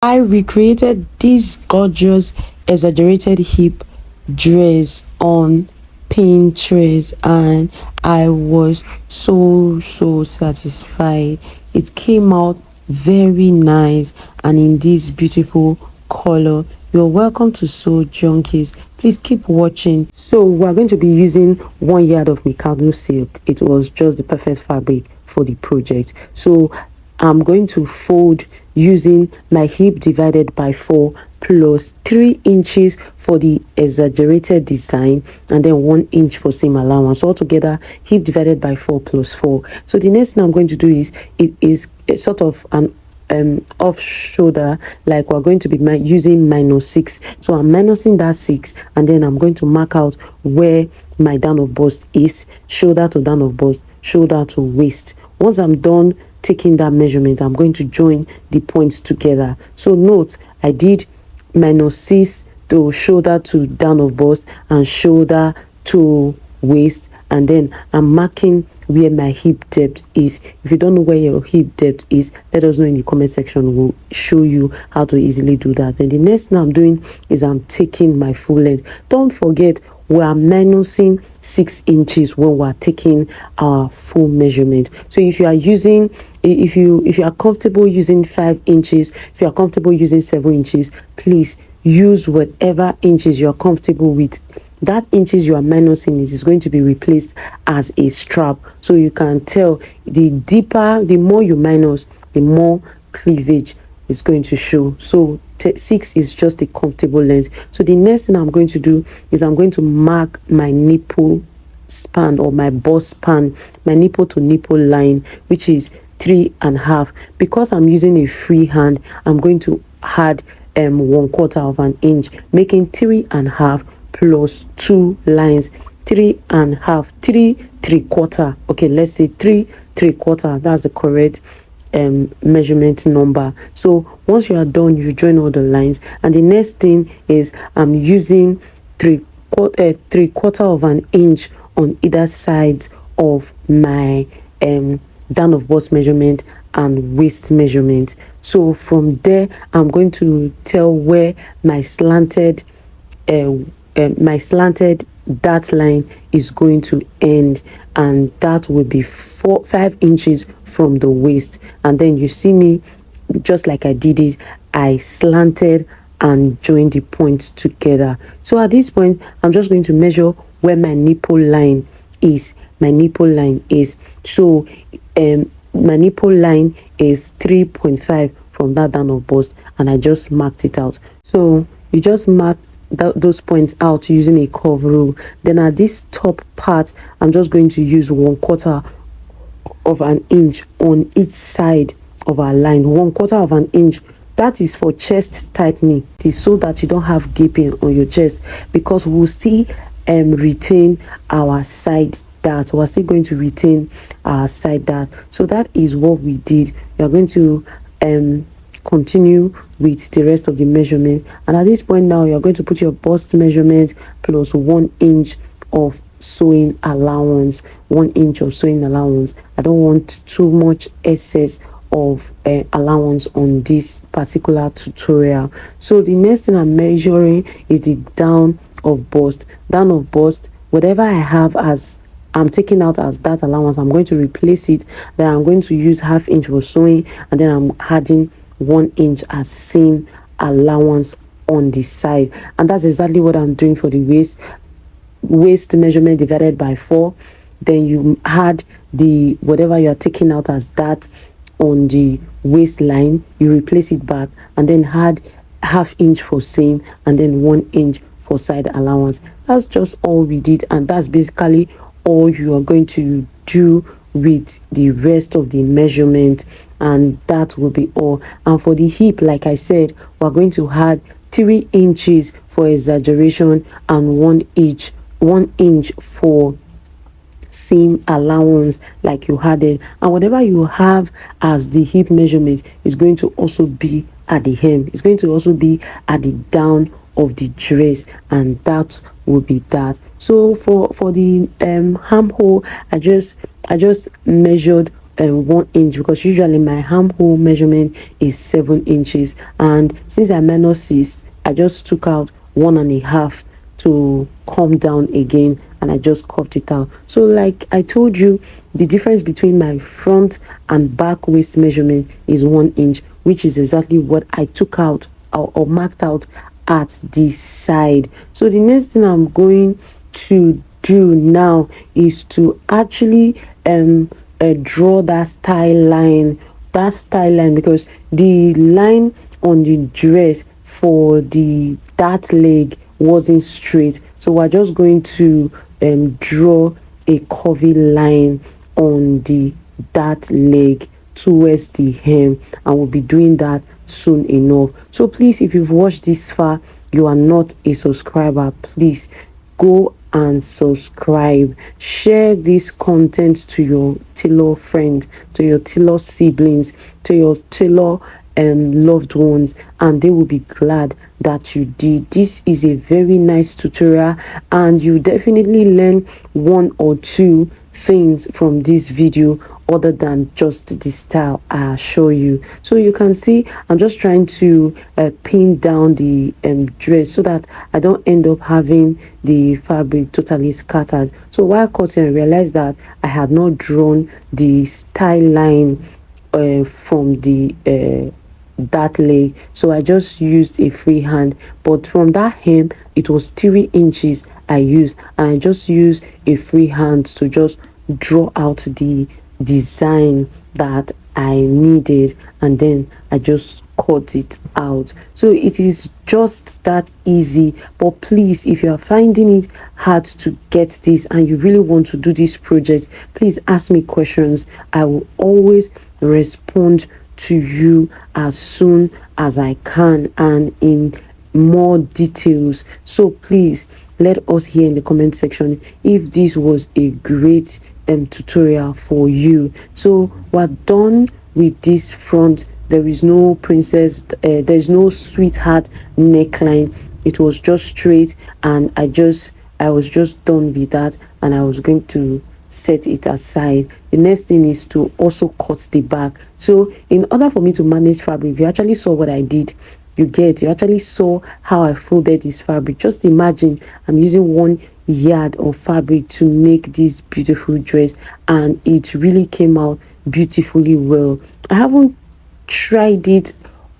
I recreated this gorgeous exaggerated hip dress on Pinterest and I was so satisfied. It came out very nice and in this beautiful color. You're welcome to Sew Junkies. Please keep watching. So we're going to be using 1 yard of Mikado silk. It was just the perfect fabric for the project. So I'm going to fold using my hip divided by 4 plus 3 inches for the exaggerated design and then 1 inch for seam allowance. Altogether, hip divided by 4 plus 4. So the next thing I'm going to do is, it is a sort of an off shoulder, like we're going to be using -6. So I'm minusing that 6 and then I'm going to mark out where my down of bust is, shoulder to down of bust, shoulder to waist. Once I'm done taking that measurement, I'm going to join the points together. So note, I did -6 to shoulder to down of bust and shoulder to waist, and then I'm marking where my hip depth is. If you don't know where your hip depth is, let us know in the comment section. We'll show you how to easily do that. Then the next thing I'm doing is I'm taking my full length. Don't forget, we are minusing 6 inches when we're taking our full measurement. So if you are using, if you are comfortable using 5 inches, if you are comfortable using 7 inches, please use whatever inches you're comfortable with. That inches you are minusing is going to be replaced as a strap. So you can tell, the deeper, the more you minus, the more cleavage is going to show. So 6 is just a comfortable length. So the next thing I'm going to do is I'm going to mark my nipple span or my bust span, my nipple to nipple line, which is 3.5. Because I'm using a free hand, I'm going to add 1/4 of an inch, making 3.5 plus 2 lines, 3.5, 3/3. Okay, let's say 3/3. That's the correct measurement number. So once you are done, you join all the lines, and the next thing is I'm using 3/4 of an inch on either side of my down of bust measurement and waist measurement. So from there, I'm going to tell where my slanted dart line is going to end, and that will be 5 inches from the waist. And then you see me, just like I did it, I slanted and joined the points together. So at this point, I'm just going to measure where my nipple line is. My nipple line is my nipple line is 3.5 from that down of bust, and I just marked it out. So you just mark those points out using a curve rule. Then at this top part, I'm just going to use 1/4 of an inch on each side of our line. 1/4 of an inch, that is for chest tightening. It is so that you don't have gaping on your chest, because we'll still retain our side dart. We're still going to retain our side dart. So that is what we did. We are going to continue with the rest of the measurement, and at this point now you're going to put your bust measurement plus 1 inch of sewing allowance. 1 inch of sewing allowance. I don't want too much excess of allowance on this particular tutorial. So the next thing I'm measuring is the down of bust. Down of bust, whatever I have as I'm taking out as that allowance, I'm going to replace it. Then I'm going to use 1/2 inch for sewing, and then I'm adding 1 inch as seam allowance on the side. And that's exactly what I'm doing for the waist measurement divided by 4. Then you add the whatever you are taking out as that on the waistline, you replace it back, and then add 1/2 inch for seam and then 1 inch for side allowance. That's just all we did, and that's basically all you are going to do with the rest of the measurement, and that will be all. And for the hip, like I said, we're going to add 3 inches for exaggeration and 1 inch for seam allowance, like you had it. And whatever you have as the hip measurement is going to also be at the hem. It's going to also be at the down of the dress, and that will be that. So for the armhole, I just measured 1 inch, because usually my armhole measurement is 7 inches, and since I minus 6, I just took out 1.5 to come down again, and I just curved it out. So like I told you, the difference between my front and back waist measurement is 1 inch, which is exactly what I took out or marked out at the side. So the next thing I'm going to do now is to actually draw that style line, because the line on the dress for that leg wasn't straight. So we're just going to draw a curvy line on that leg towards the hem, and we'll be doing that soon enough. So please, if you've watched this far, you are not a subscriber, please go and subscribe. Share this content to your tailor friends, to your tailor siblings, to your tailor loved ones, and they will be glad that you did. This is a very nice tutorial, and you definitely learn one or two things from this video other than just the style I show you. So you can see I'm just trying to pin down the dress so that I don't end up having the fabric totally scattered. So while cutting, I realized that I had not drawn the style line from the that leg, so I just used a free hand. But from that hem, it was 3 inches I used, and I just used a free hand to just draw out the design that I needed, and then I just cut it out. So it is just that easy. But please, if you are finding it hard to get this and you really want to do this project, please ask me questions. I will always respond to you as soon as I can and in more details. So please let us hear in the comment section if this was a great tutorial for you. So we're done with this front. There is no princess, there's no sweetheart neckline. It was just straight, and I was just done with that, and I was going to set it aside. The next thing is to also cut the back. So in order for me to manage fabric, if you actually saw what I did, you actually saw how I folded this fabric. Just imagine I'm using 1 yard of fabric to make this beautiful dress, and it really came out beautifully well. I haven't tried it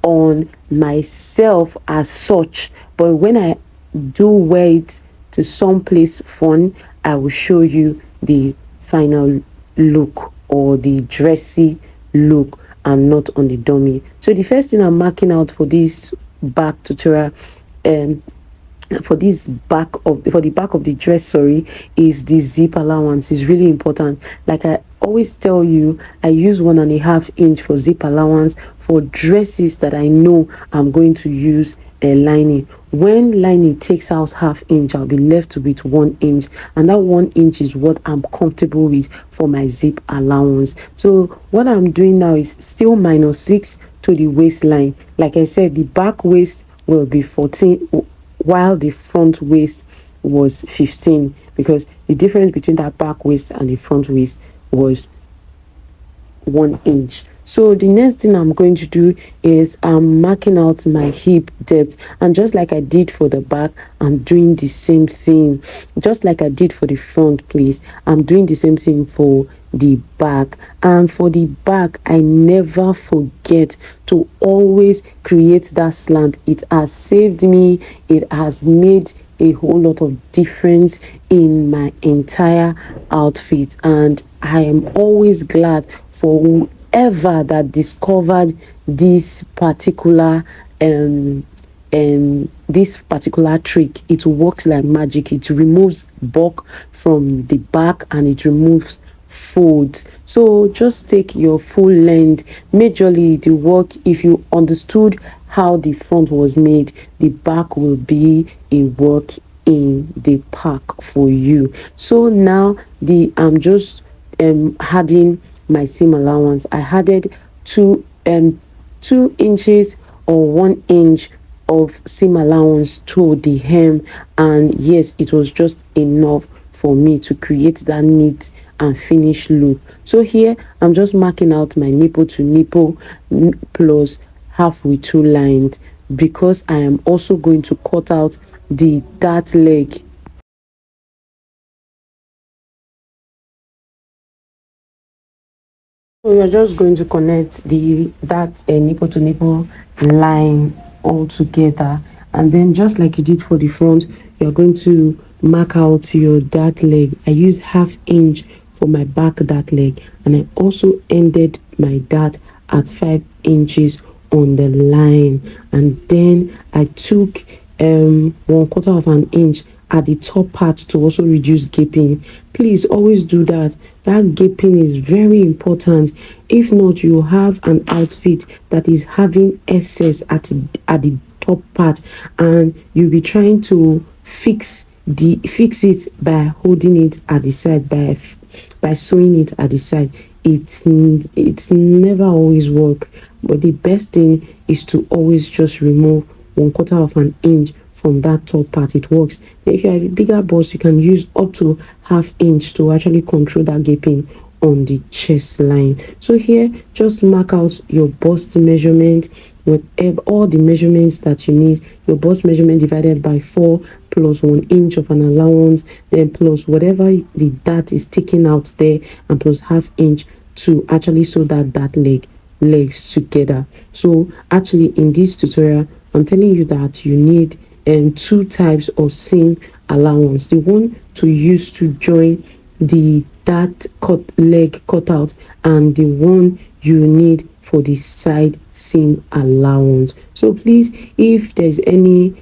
on myself as such, but when I do wear it to someplace fun, I will show you the final look or the dressy look, and not on the dummy. So the first thing I'm marking out for this back tutorial, for the back of the dress, sorry, is the zip allowance. Is really important. Like I always tell you, I use 1.5 inch for zip allowance for dresses that I know I'm going to use a lining. When lining takes out 1/2 inch, I'll be left with 1 inch, and that 1 inch is what I'm comfortable with for my zip allowance. So what I'm doing now is still -6 to the waistline. Like I said, the back waist will be 14, while the front waist was 15, because the difference between that back waist and the front waist was 1 inch. So the next thing I'm going to do is I'm marking out my hip depth, and just like I did for the back, I'm doing the same thing. Just like I did for the front, please, I'm doing the same thing for the back. And for the back, I never forget to always create that slant. It has saved me. It has made a whole lot of difference in my entire outfit, and I am always glad for whoever that discovered this particular trick. It works like magic. It removes bulk from the back, and it removes fold. So just take your full length. Majorly the work, if you understood how the front was made, the back will be a work in the pack for you. So now I'm just adding my seam allowance. I added 2 inches or 1 inch of seam allowance to the hem, and yes, it was just enough for me to create that neat and finish loop. So here I'm just marking out my nipple to nipple plus halfway 2 lines, because I am also going to cut out the dart leg. So you're just going to connect that nipple to nipple line all together, and then just like you did for the front, you're going to mark out your dart leg. I use 1/2 inch for my back dart leg, and I also ended my dart at 5 inches on the line, and then I took 1/4 of an inch at the top part to also reduce gaping. Please always do that. That gaping is very important. If not, you have an outfit that is having excess at the top part, and you'll be trying to fix it by holding it at the side, by sewing it at the side. It's never always work, but the best thing is to always just remove 1/4 of an inch from that top part. It works. If you have a bigger bust, you can use up to 1/2 inch to actually control that gaping on the chest line. So here, just mark out your bust measurement, whatever, all the measurements that you need. Your bust measurement divided by 4 plus 1 inch of an allowance, then plus whatever the dart is taken out there, and plus 1/2 inch to actually sew that legs together. So actually in this tutorial, I'm telling you that you need 2 types of seam allowance. The one to use to join the dart leg cutout, and the one you need for the side seam allowance. So please, if there's any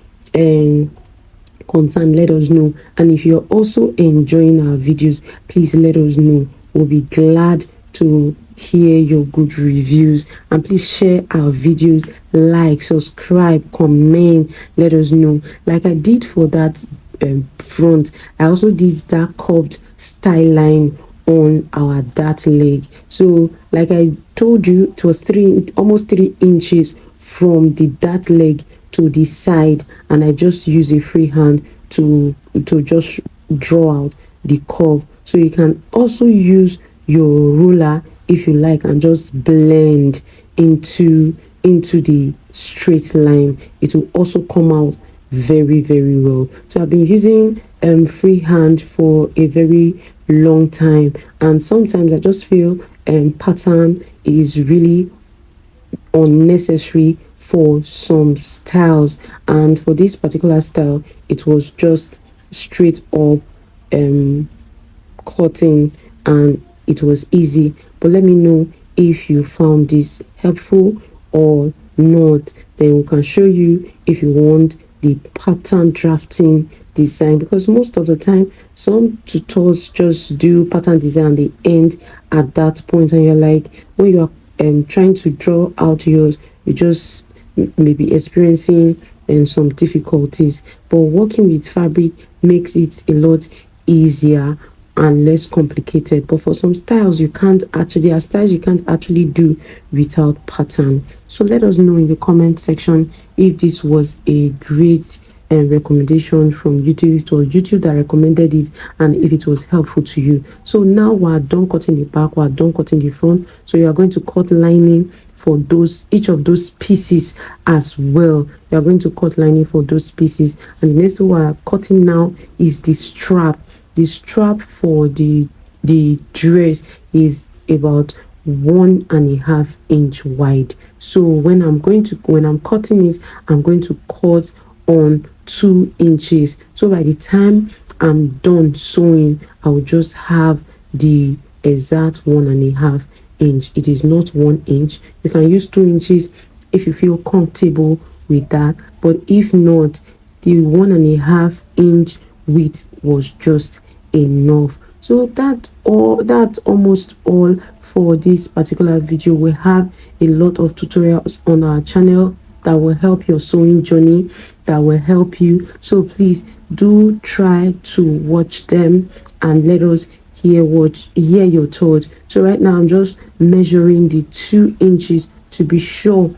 concern, let us know, and if you're also enjoying our videos, please let us know. We'll be glad to hear your good reviews, and please share our videos, like, subscribe, comment, let us know. Like I did for that front, I also did that curved style line on our dart leg. So like I told you, it was almost 3 inches from the dart leg to the side, and I just use a free hand to just draw out the curve. So you can also use your ruler if you like, and just blend into the straight line. It will also come out very, very well. So I've been using freehand for a very long time, and sometimes I just feel pattern is really unnecessary for some styles, and for this particular style it was just straight up cutting, and it was easy. But let me know if you found this helpful or not, then we can show you if you want the pattern drafting design, because most of the time some tutors just do pattern design and they end at that point, and you're like, when you are trying to draw out yours, you just maybe experiencing some difficulties. But working with fabric makes it a lot easier and less complicated. But for some styles, you can't actually do without pattern. So let us know in the comment section if this was a great recommendation from YouTube. It was YouTube that recommended it, and if it was helpful to you. So now we're done cutting the back, we're done cutting the front, so you are going to cut lining for each of those pieces as well. You are going to cut lining for those pieces, and the next one we're cutting now is the strap. The strap for the dress is about 1.5 inch wide. So when I'm cutting it, I'm going to cut on 2 inches. So by the time I'm done sewing, I will just have the exact 1.5 inch. It is not 1 inch. You can use 2 inches if you feel comfortable with that, but if not, the 1.5 inch width was just enough. So that's almost all for this particular video. We have a lot of tutorials on our channel that will help your sewing journey, that will help you. So please do try to watch them and let us hear your thoughts. So right now I'm just measuring the 2 inches to be sure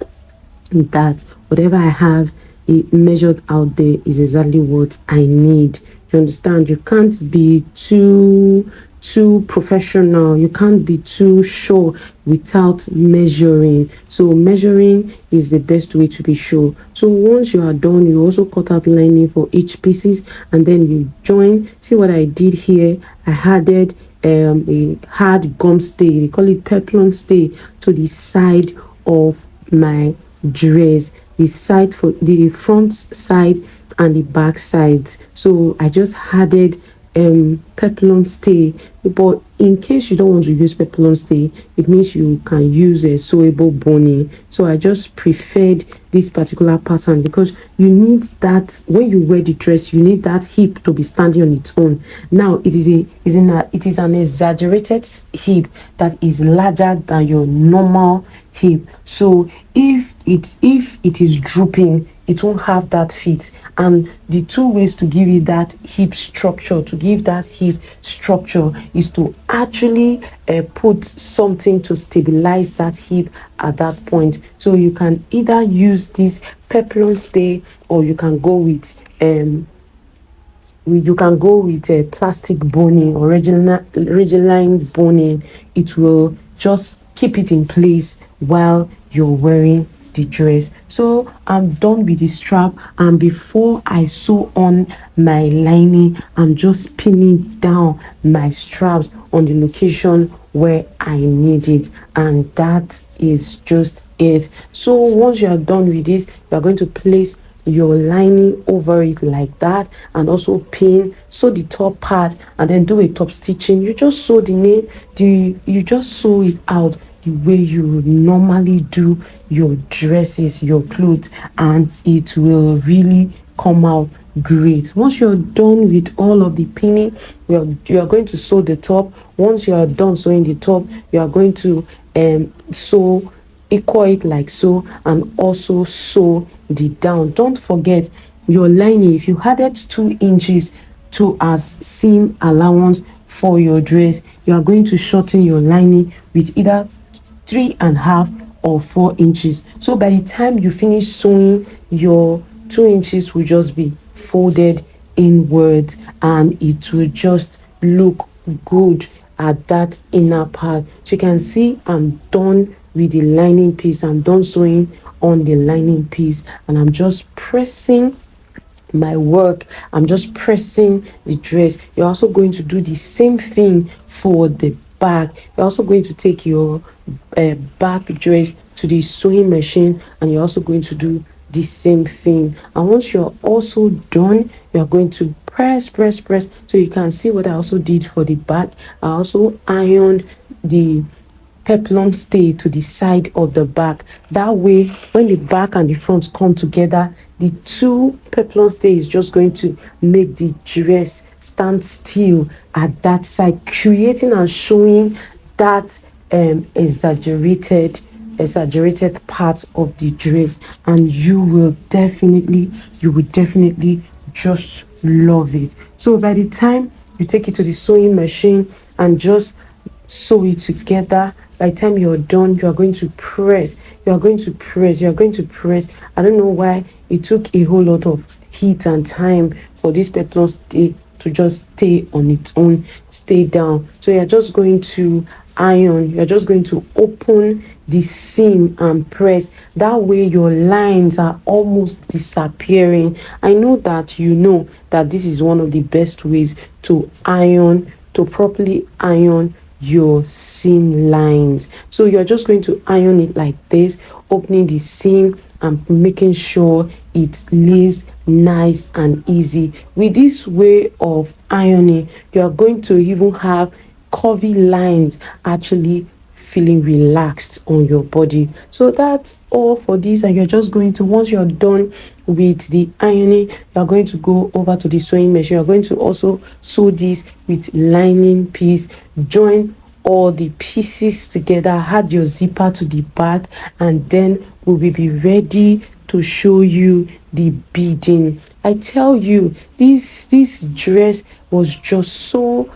that whatever I have it measured out there is exactly what I need. You understand? You can't be too too professional, you can't be too sure without measuring. So measuring is the best way to be sure. So once you are done, you also cut out lining for each pieces, and then you join. See what I did here? I added a hard gum stay, they call it peplum stay, to the side of my dress, the side for the front side and the back sides. So I just added peplum stay, but in case you don't want to use peplum stay, it means you can use a sewable boning. So I just preferred this particular pattern because you need that when you wear the dress, you need that hip to be standing on its own. Now it is an exaggerated hip that is larger than your normal hip. So if it is drooping, it won't have that fit. And the two ways to give it that hip structure, is to actually put something to stabilize that hip at that point. So you can either use this peplum stay, or you can go with a plastic boning or Regeline boning. It will just keep it in place while you're wearing the dress. So I'm done with the strap, and before I sew on my lining, I'm just pinning down my straps on the location where I need it, and that is just it. So once you are done with this, you are going to place your lining over it like that, and also sew the top part, and then do a top stitching. You just sew you just sew it out the way you would normally do your dresses, your clothes, and it will really come out great. Once you're done with all of the pinning, you are going to sew the top. Once you are done sewing the top, you are going to sew equal it like so, and also sew the down. Don't forget your lining. If you added 2 inches to as seam allowance for your dress, you are going to shorten your lining with either 3.5 or 4 inches. So by the time you finish sewing, your 2 inches will just be folded inwards, and it will just look good at that inner part. So you can see I'm done with the lining piece. I'm done sewing on the lining piece, and I'm just pressing my work. I'm just pressing the dress. You're also going to do the same thing for the back. You're also going to take your back dress to the sewing machine, and you're also going to do the same thing. And once you're also done, you're going to press. So you can see what I also did for the back. I also ironed the peplum stay to the side of the back. That way, when the back and the front come together, the 2 peplum stay is just going to make the dress stand still at that side, creating and showing that exaggerated part of the dress. And you will definitely just love it. So by the time you take it to the sewing machine and just sew it together, by the time you're done, you are going to press. I don't know why it took a whole lot of heat and time for this peplum stay to just stay on its own, stay down. So you're just going to iron, you're just going to open the seam and press. That way your lines are almost disappearing. I know that you know that this is one of the best ways to properly iron your seam lines. So you're just going to iron it like this, opening the seam and making sure it lays nice and easy. With this way of ironing, you are going to even have curvy lines actually feeling relaxed on your body. So that's all for this, and you're just going to, once you're done with the ironing, you're going to go over to the sewing machine. You're going to also sew this with lining piece, join all the pieces together, add your zipper to the back, and then we will be ready to show you the beading. I tell you, this dress was just so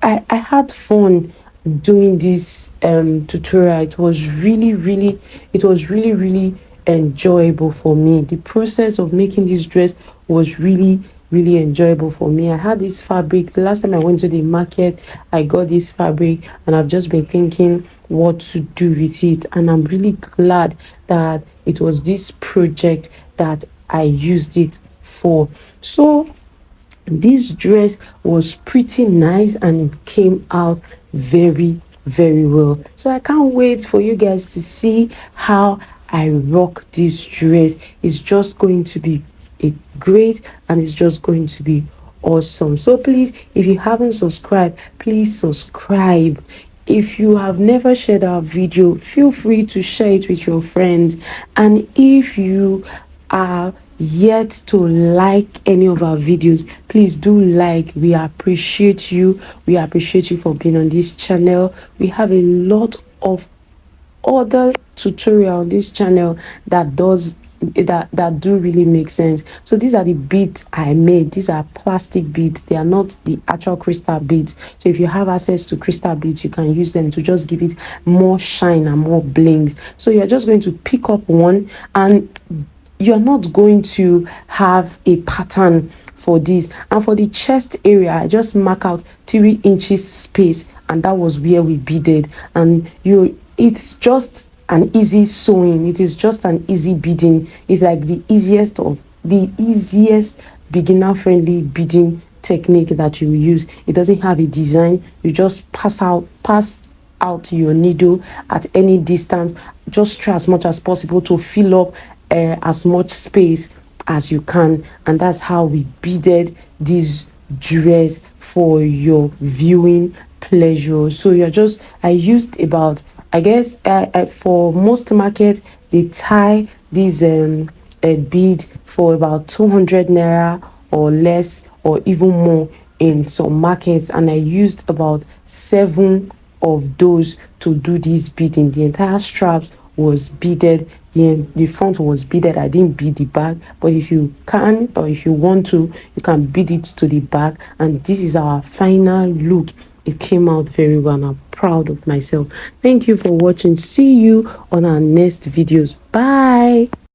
I had fun doing this tutorial. It was really enjoyable for me. The process of making this dress was really really enjoyable for me. I had this fabric the last time I went to the market. I got this fabric and I've just been thinking what to do with it, and I'm really glad that it was this project that I used it for. So this dress was pretty nice and it came out very well. So I can't wait for you guys to see how I rock this dress. It's just going to be great, and it's just going to be awesome. So please, if you haven't subscribed, please subscribe. If you have never shared our video, feel free to share it with your friends. And if you are yet to like any of our videos, please do like. We appreciate you. We appreciate you for being on this channel. We have a lot of other tutorial on this channel that do really make sense. So these are the beads I made. These are plastic beads. They are not the actual crystal beads. So if you have access to crystal beads, you can use them to just give it more shine and more blings. So you're just going to pick up one, and you're not going to have a pattern for this. And for the chest area, I just mark out 3 inches space, and that was where we beaded. And it's just an easy sewing. It is just an easy beading. It's like the easiest beginner friendly beading technique that you use. It doesn't have a design. You just pass out your needle at any distance. Just try as much as possible to fill up as much space as you can, and that's how we beaded this dress for your viewing pleasure. So I used about, I guess, for most markets they tie this bead for about 200 naira or less, or even more in some markets, and I used about 7 of those to do this beading. The entire straps was beaded, the front was beaded. I didn't bead the back, but if you can, or if you want to, you can bead it to the back. And this is our final look. It came out very well, and I'm proud of myself. Thank you for watching. See you on our next videos. Bye.